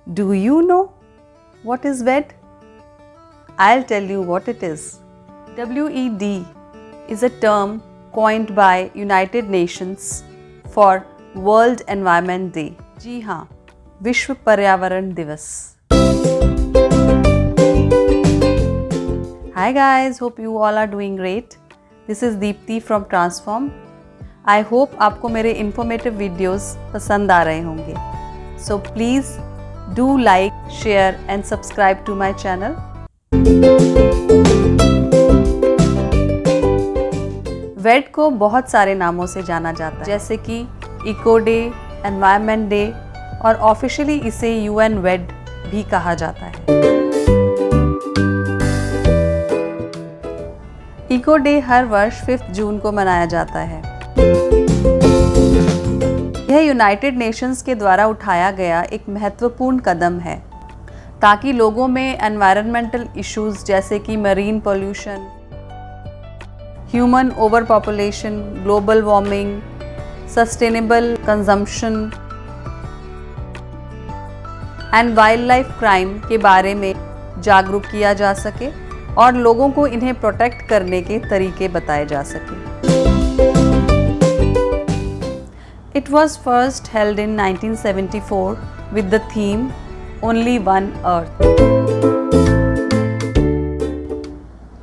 Do you know what is WED? I'll tell you what it is. WED is a term coined by United Nations for World Environment Day. जी हाँ, विश्व पर्यावरण दिवस. Hi guys, hope you all are doing great. This is Deepti from Transform. I hope आपको मेरे informative videos पसंद आ रहे होंगे. So please do like, share and subscribe to my channel. वेड को बहुत सारे नामों से जाना जाता है, जैसे कि इको डे, एनवायरनमेंट डे और ऑफिशियली इसे यूएन वेड भी कहा जाता है. इको डे हर वर्ष 5 जून को मनाया जाता है. यह यूनाइटेड नेशंस के द्वारा उठाया गया एक महत्वपूर्ण कदम है ताकि लोगों में एनवायरनमेंटल इश्यूज जैसे कि marine pollution, human over population, global warming, sustainable consumption and wild life crime के बारे में जागरूक किया जा सके और लोगों को इन्हें प्रोटेक्ट करने के तरीके बताए जा सके. It was first held in 1974 with the theme Only One Earth.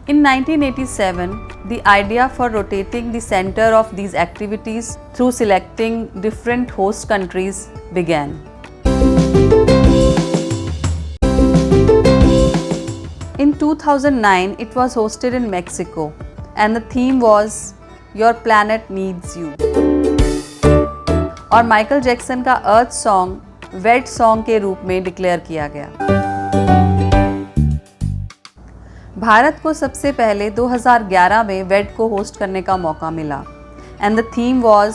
In 1987, the idea for rotating the center of these activities through selecting different host countries began. In 2009, it was hosted in Mexico and the theme was Your Planet Needs You. और Michael Jackson का अर्थ song वेड song के रूप में declare किया गया. भारत को सबसे पहले 2011 में वेड को होस्ट करने का मौका मिला and the theme was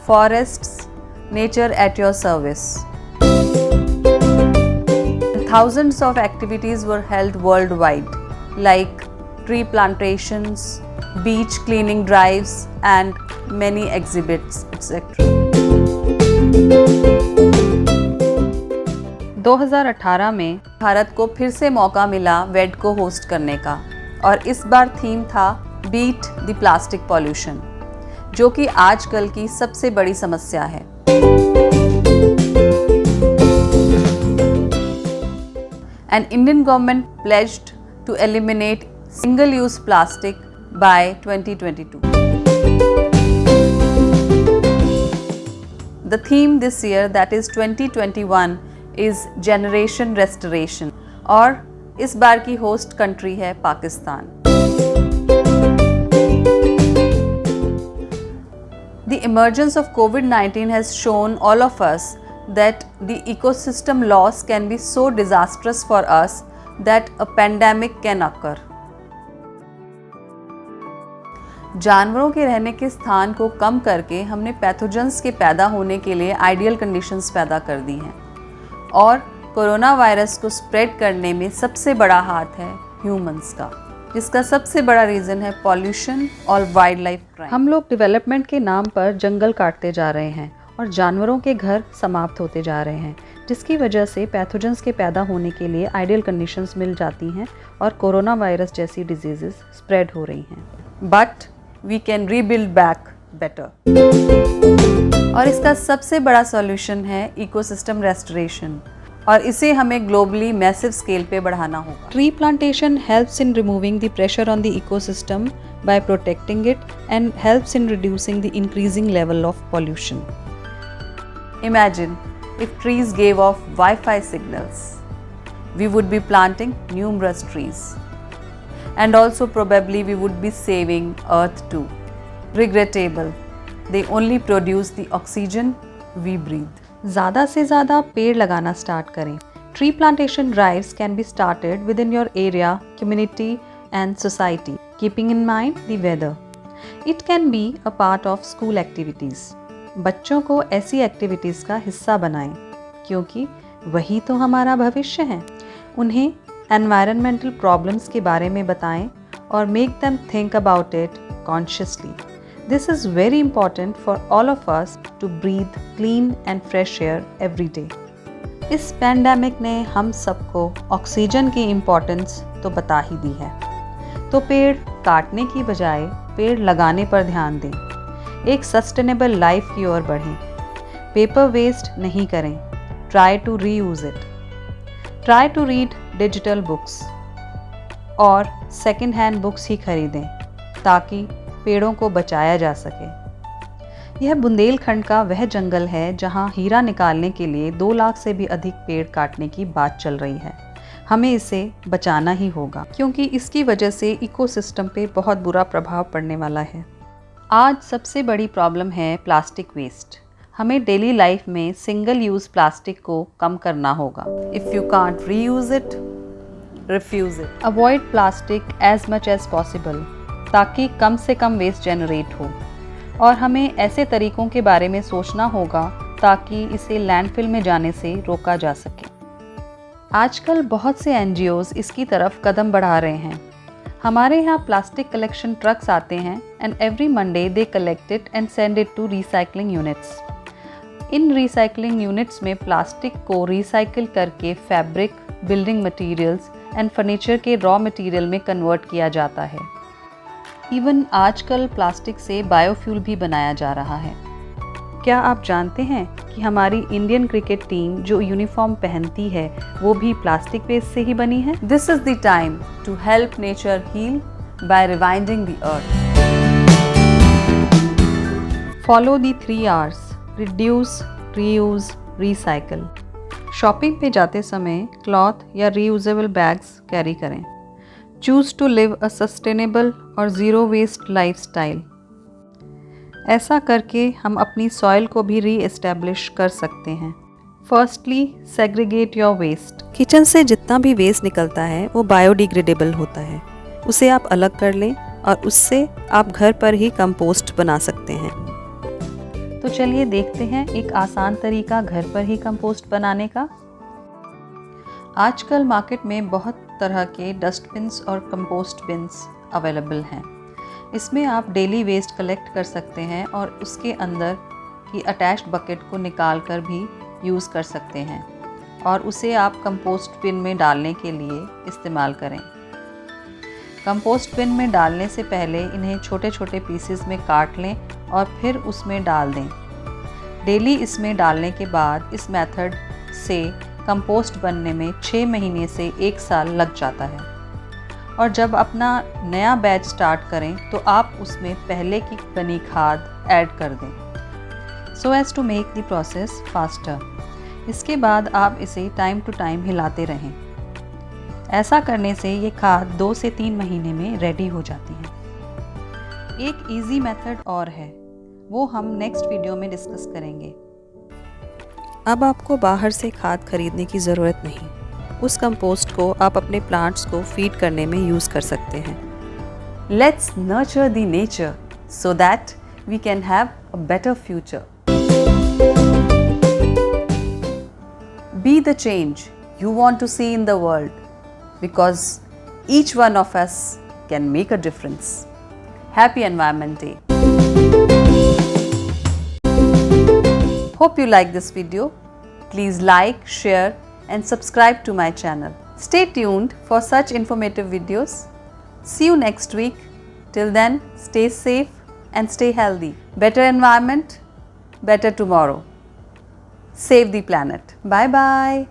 forests nature at your service. Thousands of activities were held worldwide like tree plantations, beach cleaning drives and many exhibits etc. 2018 में भारत को फिर से मौका मिला वेड को होस्ट करने का और इस बार थीम था बीट द प्लास्टिक पॉल्यूशन, जो कि आजकल की सबसे बड़ी समस्या है. And Indian government pledged to eliminate single-use plastic by 2022. The theme this year, that is 2021, is Generation Restoration और इस बार की host country है Pakistan. The emergence of COVID-19 has shown all of us that the ecosystem loss can be so disastrous for us that a pandemic can occur. जानवरों के रहने के स्थान को कम करके हमने पैथोजेंस के पैदा होने के लिए आइडियल कंडीशंस पैदा कर दी हैं और कोरोना वायरस को स्प्रेड करने में सबसे बड़ा हाथ है ह्यूमंस का, जिसका सबसे बड़ा रीज़न है पॉल्यूशन और वाइल्ड लाइफ क्राइम. हम लोग डेवलपमेंट के नाम पर जंगल काटते जा रहे हैं और जानवरों के घर समाप्त होते जा रहे हैं, जिसकी वजह से पैथोजेंस के पैदा होने के लिए आइडियल कंडीशंस मिल जाती हैं और कोरोना वायरस जैसी डिजीजेस स्प्रेड हो रही हैं. But we can rebuild back better और इसका सबसे बड़ा सॉल्यूशन है इकोसिस्टम रेस्टोरेशन और इसे हमें ग्लोबली मैसिव स्केल पे बढ़ाना होगा. Tree plantation helps in removing the pressure on the ecosystem by protecting it and helps in reducing the increasing level of pollution. Imagine if trees gave off Wi-Fi signals. We would be planting numerous trees. And also probably we would be saving Earth too. Regrettable, they only produce the oxygen we breathe. ज़्यादा से ज़्यादा पेड़ लगाना start करें. Tree plantation drives can be started within your area, community and society, keeping in mind the weather. It can be a part of school activities. बच्चों को ऐसी activities का हिस्सा बनाएं क्योंकि वही तो हमारा भविष्य है. उन्हें एनवायरनमेंटल प्रॉब्लम्स के बारे में बताएं और make them think about it consciously. This is very important for all of us to breathe clean and fresh air every day. इस पैंडेमिक ने हम सबको ऑक्सीजन की इम्पोर्टेंस तो बता ही दी है, तो पेड़ काटने की बजाय पेड़ लगाने पर ध्यान दें। एक सस्टेनेबल लाइफ की ओर बढ़ें। पेपर वेस्ट नहीं करें। Try to reuse it. Try to read digital books और सेकेंड हैंड बुक्स ही खरीदें ताकि पेड़ों को बचाया जा सके। यह बुंदेलखंड का वह जंगल है जहां हीरा निकालने के लिए 2 लाख से भी अधिक पेड़ काटने की बात चल रही है। हमें इसे बचाना ही होगा क्योंकि इसकी वजह से इकोसिस्टम पे बहुत बुरा प्रभाव पड़ने वाला है। आज सबसे बड़ी प्रॉब्लम है प्लास्टिक वेस्ट। हमें डेली लाइफ में सिंगल यूज़ प्लास्टिक को कम करना होगा। If you can't reuse it, refuse it. Avoid plastic as much as possible ताकि कम से कम वेस्ट जनरेट हो। और हमें ऐसे तरीकों के बारे में सोचना होगा ताकि इसे लैंडफिल में जाने से रोका जा सके। आजकल बहुत से NGOs इसकी तरफ कदम बढ़ा रहे हैं। हमारे यहाँ प्लास्टिक कलेक्शन ट्रक्स आते हैं and every Monday they collect it and send it to recycling units. In recycling units में प्लास्टिक को रिसाइकिल करके fabric, building materials and furniture के रॉ मटेरियल में कन्वर्ट किया जाता है। इवन आजकल प्लास्टिक से बायोफ्यूल भी बनाया जा रहा है। क्या आप जानते हैं कि हमारी इंडियन क्रिकेट टीम जो यूनिफॉर्म पहनती है वो भी प्लास्टिक वेस्ट से ही बनी है? This is the time to help nature heal by rewinding the earth. Follow the 3 R's: reduce, reuse, recycle. Shopping पे जाते समय क्लॉथ या रीयूजेबल बैग्स कैरी करें। Choose to live a sustainable और ज़ीरो वेस्ट लाइफस्टाइल। ऐसा करके हम अपनी सॉइल को भी रीएस्टैब्लिश कर सकते हैं। Firstly, segregate your waste. Kitchen से जितना भी वेस्ट निकलता है वो बायोडिग्रेडेबल होता है। उसे आप अलग कर लें और उससे आप घर पर ही कंपोस्ट बना सकते हैं। तो चलिए देखते हैं एक आसान तरीका घर पर ही कंपोस्ट बनाने का। आजकल मार्केट में बहुत तरह के डस्टबिन्स और कंपोस्ट बिन्स अवेलेबल हैं। इसमें आप डेली वेस्ट कलेक्ट कर सकते हैं और उसके अंदर की अटैच्ड बकेट को निकाल कर भी यूज़ कर सकते हैं और उसे आप कंपोस्ट बिन में डालने के लिए इस्तेमाल करें। कंपोस्ट बिन में डालने से पहले इन्हें छोटे छोटे पीसेस में काट लें और फिर उसमें डाल दें। डेली इसमें डालने के बाद इस मेथड से कंपोस्ट बनने में 6 महीने से 1 साल लग जाता है। और जब अपना नया बैच स्टार्ट करें तो आप उसमें पहले की बनी खाद ऐड कर दें so as to make the process faster. इसके बाद आप इसे टाइम टू टाइम हिलाते रहें। ऐसा करने से ये खाद 2 से 3 महीने में रेडी हो जाती है। एक इजी मेथड और है, वो हम नेक्स्ट वीडियो में डिस्कस करेंगे। अब आपको बाहर से खाद खरीदने की ज़रूरत नहीं। उस कंपोस्ट को आप अपने प्लांट्स को फीड करने में यूज़ कर सकते हैं। Let's nurture the nature so that we can have a better future. Be the change you want to see in the world because each one of us can make a difference. Happy Environment Day. Hope you like this video. Please like, share and subscribe to my channel. Stay tuned for such informative videos. See you next week. Till then, stay safe and stay healthy. Better environment, better tomorrow. Save the planet. Bye bye.